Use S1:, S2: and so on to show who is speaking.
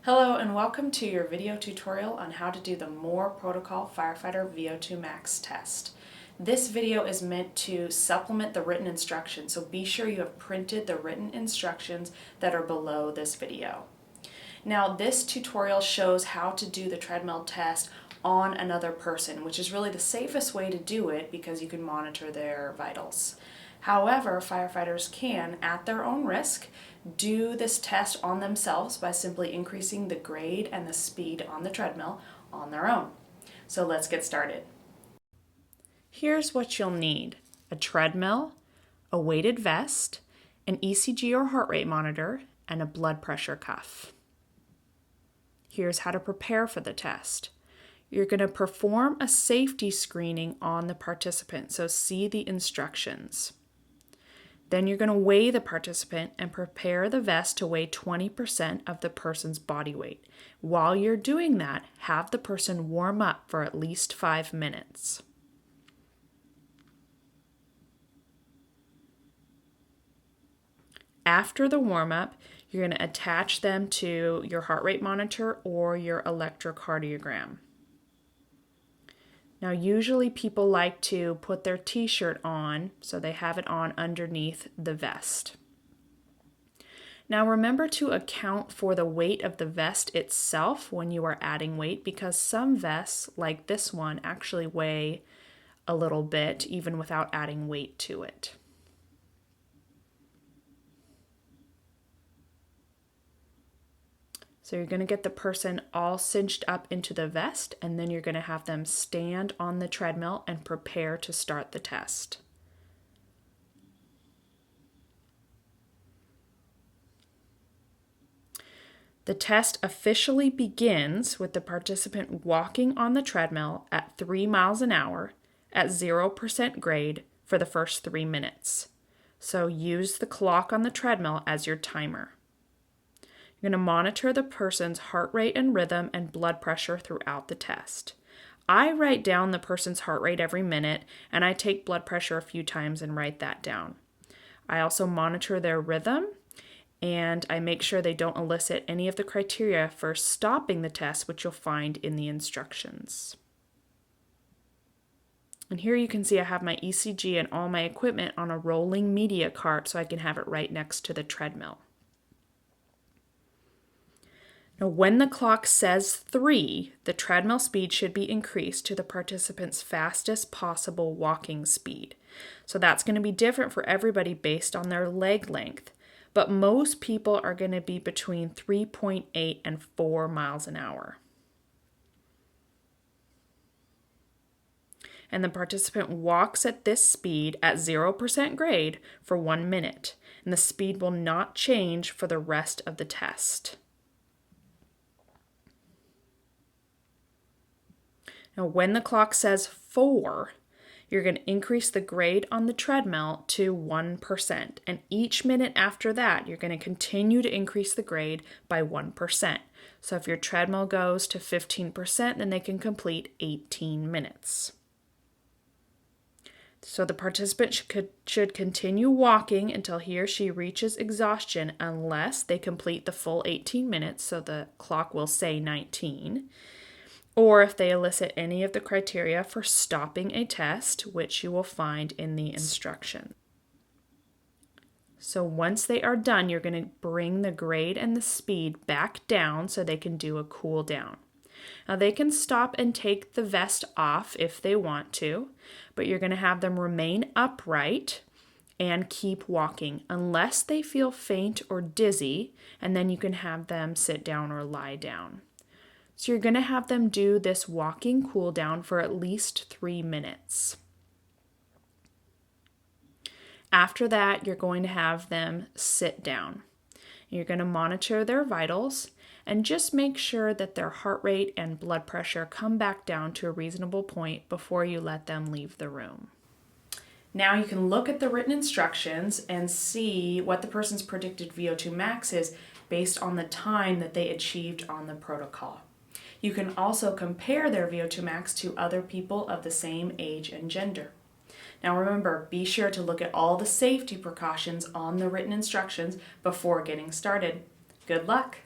S1: Hello and welcome to your video tutorial on how to do the Moore Protocol Firefighter V02max test. This video is meant to supplement the written instructions, so be sure you have printed the written instructions that are below this video. Now this tutorial shows how to do the treadmill test on another person, which is really the safest way to do it because you can monitor their vitals. However, firefighters can, at their own risk, do this test on themselves by simply increasing the grade and the speed on the treadmill on their own. So let's get started. Here's what you'll need: a treadmill, a weighted vest, an ECG or heart rate monitor, and a blood pressure cuff. Here's how to prepare for the test. You're going to perform a safety screening on the participant, so see the instructions. Then you're going to weigh the participant and prepare the vest to weigh 20% of the person's body weight. While you're doing that, have the person warm up for at least 5 minutes. After the warm-up, you're going to attach them to your heart rate monitor or your electrocardiogram. Now, usually people like to put their t-shirt on, so they have it on underneath the vest. Now, remember to account for the weight of the vest itself when you are adding weight, because some vests, like this one, actually weigh a little bit even without adding weight to it. So you're going to get the person all cinched up into the vest, and then you're going to have them stand on the treadmill and prepare to start the test. The test officially begins with the participant walking on the treadmill at 3 miles an hour at 0% grade for the first 3 minutes. So use the clock on the treadmill as your timer. You're going to monitor the person's heart rate and rhythm and blood pressure throughout the test. I write down the person's heart rate every minute, and I take blood pressure a few times and write that down. I also monitor their rhythm, and I make sure they don't elicit any of the criteria for stopping the test, which you'll find in the instructions. And here you can see I have my ECG and all my equipment on a rolling media cart so I can have it right next to the treadmill. Now, when the clock says 3, the treadmill speed should be increased to the participant's fastest possible walking speed. So that's going to be different for everybody based on their leg length, but most people are going to be between 3.8 and 4 miles an hour. And the participant walks at this speed at 0% grade for 1 minute, and the speed will not change for the rest of the test. Now, when the clock says 4, you're going to increase the grade on the treadmill to 1%. And each minute after that, you're going to continue to increase the grade by 1%. So if your treadmill goes to 15%, then they can complete 18 minutes. So the participant should continue walking until he or she reaches exhaustion unless they complete the full 18 minutes, so the clock will say 19. Or if they elicit any of the criteria for stopping a test, which you will find in the instruction. So once they are done, you're going to bring the grade and the speed back down so they can do a cool down. Now they can stop and take the vest off if they want to, but you're going to have them remain upright and keep walking unless they feel faint or dizzy, and then you can have them sit down or lie down. So you're going to have them do this walking cool down for at least 3 minutes. After that, you're going to have them sit down. You're going to monitor their vitals and just make sure that their heart rate and blood pressure come back down to a reasonable point before you let them leave the room. Now you can look at the written instructions and see what the person's predicted VO2 max is based on the time that they achieved on the protocol. You can also compare their VO2 max to other people of the same age and gender. Now remember, be sure to look at all the safety precautions on the written instructions before getting started. Good luck!